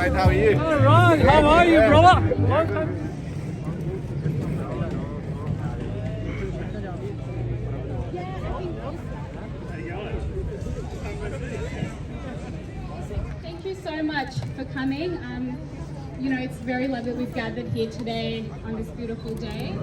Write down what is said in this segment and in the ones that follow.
mate. How are you? All right, how are you, brother? Long time. Thank you so much for coming. You know, it's very lovely that we've gathered here today on this beautiful day.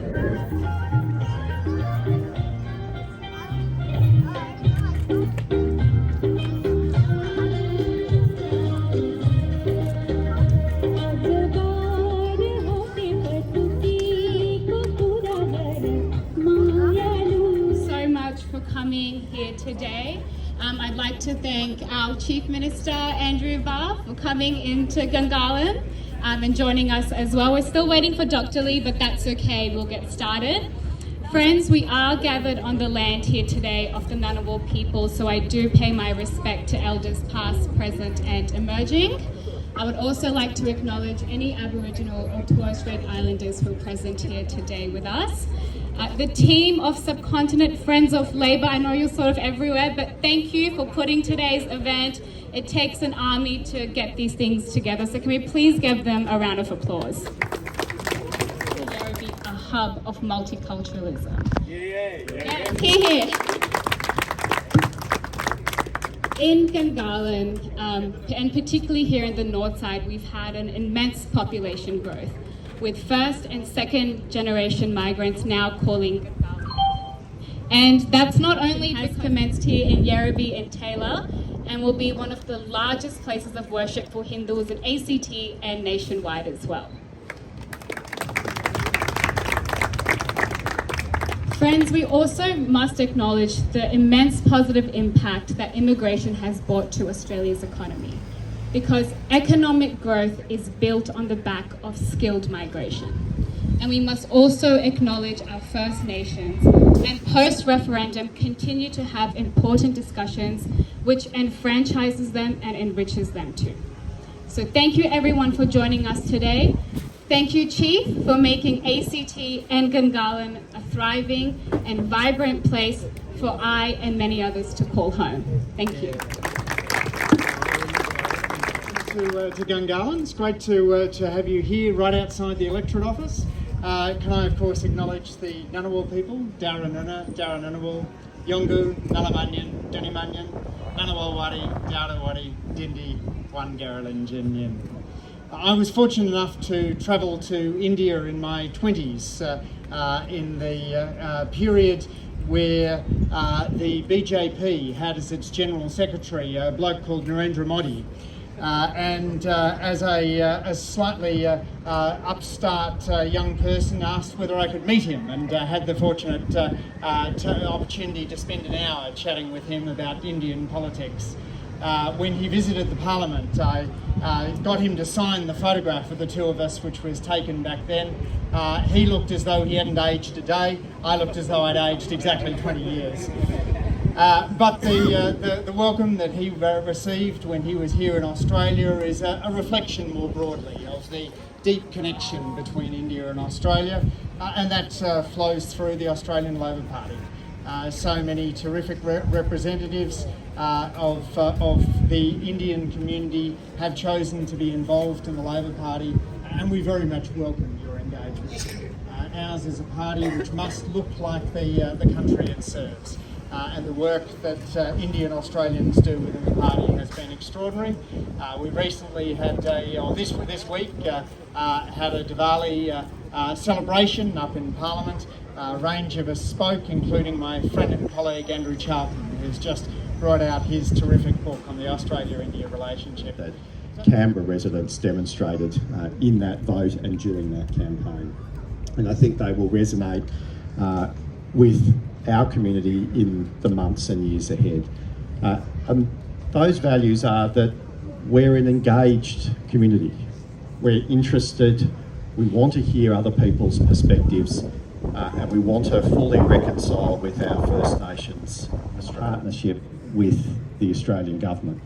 So much for coming here today. I'd like to thank our Chief Minister, Andrew Barr, for coming into Gungahlin and joining us as well. We're still waiting for Dr. Lee, but that's okay, we'll get started. Friends, we are gathered on the land here today of the Ngunnawal people, so I do pay my respect to elders past, present and emerging. I would also like to acknowledge any Aboriginal or Torres Strait Islanders who are present here today with us. The team of Subcontinent Friends of Labour, I know you're sort of everywhere, but thank you for putting today's event. It takes an army to get these things together, so can we please give them a round of applause? Yarrabee, a hub of multiculturalism. Yeah. Here. In Gungahlin, and particularly here in the north side, we've had an immense population growth, with first and second generation migrants now calling Gungahlin. And that's not only has commenced here in Yarrabee and Taylor, and will be one of the largest places of worship for Hindus in ACT and nationwide as well. Friends, we also must acknowledge the immense positive impact that immigration has brought to Australia's economy, because economic growth is built on the back of skilled migration. And we must also acknowledge our First Nations, and post-referendum continue to have important discussions which enfranchises them and enriches them too. So thank you everyone for joining us today. Thank you, Chief, for making ACT and Gungahlin a thriving and vibrant place for I and many others to call home. Thank you. To Gungahlin. It's great to have you here right outside the electorate office. Can I, of course, acknowledge the Ngunnawal people, Darranuna, Darranunawal, Yungu, Nalamanyan, Dunimanyan, Ngunnawalwadi, Dowdawadi, Dindi, Wangaralin. I was fortunate enough to travel to India in my 20s in the period where the BJP had as its General Secretary a bloke called Narendra Modi. As a slightly upstart young person, asked whether I could meet him, and had the fortunate opportunity to spend an hour chatting with him about Indian politics. When he visited the Parliament, I got him to sign the photograph of the two of us, which was taken back then. He looked as though he hadn't aged a day. I looked as though I'd aged exactly 20 years. But the welcome that he received when he was here in Australia is a reflection more broadly of the deep connection between India and Australia, and that flows through the Australian Labor Party. So many terrific representatives of the Indian community have chosen to be involved in the Labor Party, and we very much welcome your engagement. Ours is a party which must look like the country it serves. And the work that Indian Australians do within the party has been extraordinary. We recently had this week had a Diwali celebration up in Parliament. A range of us spoke, including my friend and colleague Andrew Charlton, who's just brought out his terrific book on the Australia-India relationship. That Canberra residents demonstrated in that vote and during that campaign. And I think they will resonate with our community in the months and years ahead. Those values are that we're an engaged community. We're interested, we want to hear other people's perspectives, and we want to fully reconcile with our First Nations partnership with the Australian government.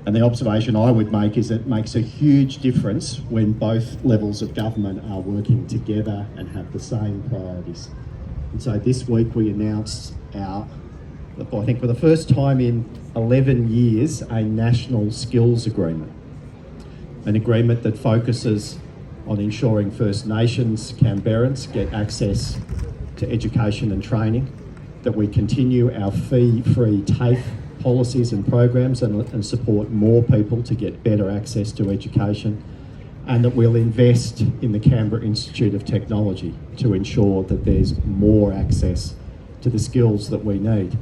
And the observation I would make is it makes a huge difference when both levels of government are working together and have the same priorities. And so this week we announced I think for the first time in 11 years, a national skills agreement. an agreement that focuses on ensuring First Nations Canberrans get access to education and training, that we continue our fee-free TAFE policies and programs and support more people to get better access to education, and that we'll invest in the Canberra Institute of Technology to ensure that there's more access to the skills that we need.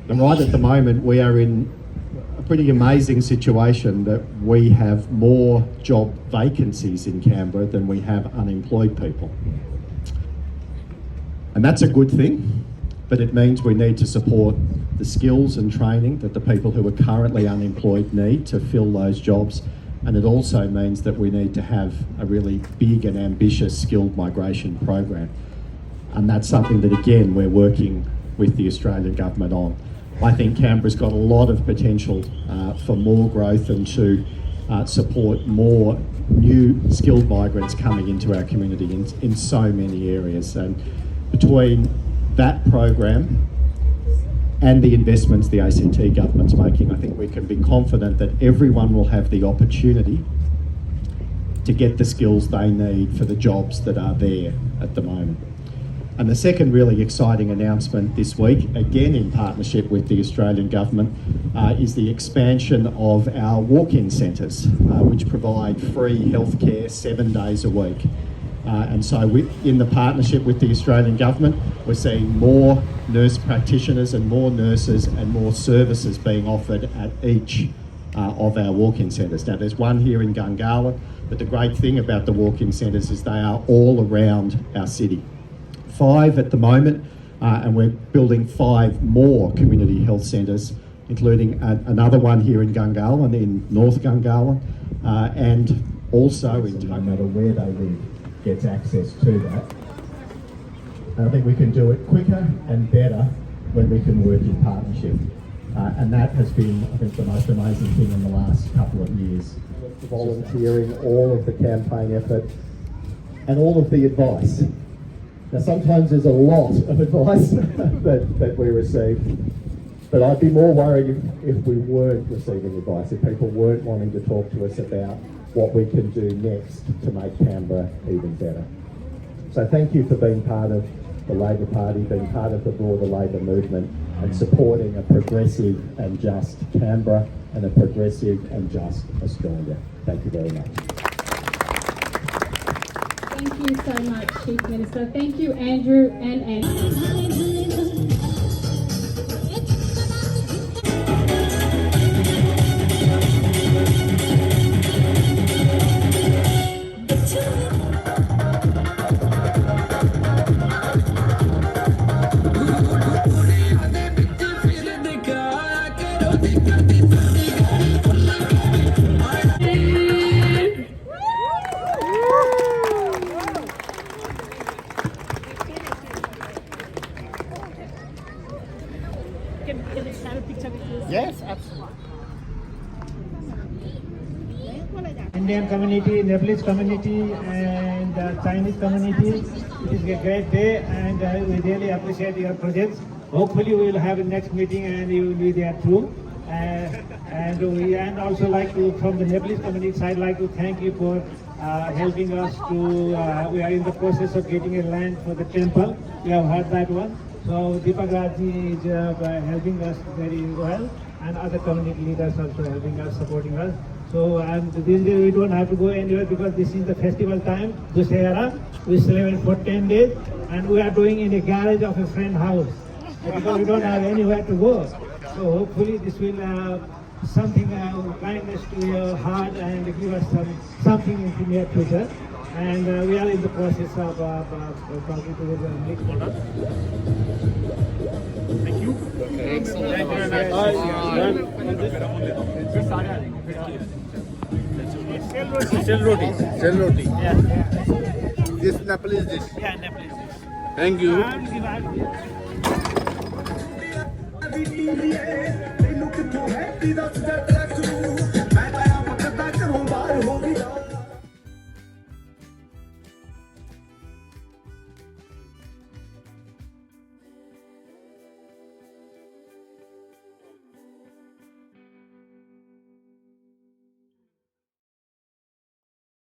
And right at the moment, we are in a pretty amazing situation that we have more job vacancies in Canberra than we have unemployed people. And that's a good thing, but it means we need to support the skills and training that the people who are currently unemployed need to fill those jobs. And it also means that we need to have a really big and ambitious skilled migration program. And that's something that, again, we're working with the Australian government on. I think Canberra's got a lot of potential for more growth and to support more new skilled migrants coming into our community in so many areas. And between that program and the investments the ACT government's making, I think we can be confident that everyone will have the opportunity to get the skills they need for the jobs that are there at the moment. And the second really exciting announcement this week, again in partnership with the Australian government, is the expansion of our walk-in centres, which provide free healthcare 7 days a week. And so in the partnership with the Australian government, we're seeing more nurse practitioners and more nurses and more services being offered at each of our walk-in centres. Now there's one here in Gungahlin, but the great thing about the walk-in centres is they are all around our city. 5 at the moment, and we're building 5 more community health centres, including another one here in Gungahlin, in North Gungahlin, and also in no matter where they live, gets access to that. And I think we can do it quicker and better when we can work in partnership. And that has been, I think, the most amazing thing in the last couple of years. Volunteering, all of the campaign effort, and all of the advice. Now sometimes there's a lot of advice that we receive, but I'd be more worried if we weren't receiving advice, if people weren't wanting to talk to us about what we can do next to make Canberra even better. So thank you for being part of the Labor Party, being part of the broader Labor movement and supporting a progressive and just Canberra and a progressive and just Australia. Thank you very much. Thank you so much, Chief Minister. Thank you, Andrew and Anne. Can we have a picture with you? Yes, absolutely. Indian community, Nepalese community, and Chinese community. It is a great day, and we really appreciate your presence. Hopefully, we will have a next meeting, and you will be there too. And also like to, from the Nepalese community side, like to thank you for helping us to. We are in the process of getting a land for the temple. We have heard that one. So Deepak Rajji is helping us very well, and other community leaders also helping us, supporting us. So this day we don't have to go anywhere because this is the festival time, Dussehra. We celebrate for 10 days, and we are doing in a garage of a friend house because we don't have anywhere to go. So hopefully this will something kindness to your heart and give us something in the near future. And we are in the process of talking to the next model. Thank you. Excellent. Cell roti. Yeah. This Nepalese dish. Yeah, Nepalese. Thank you. And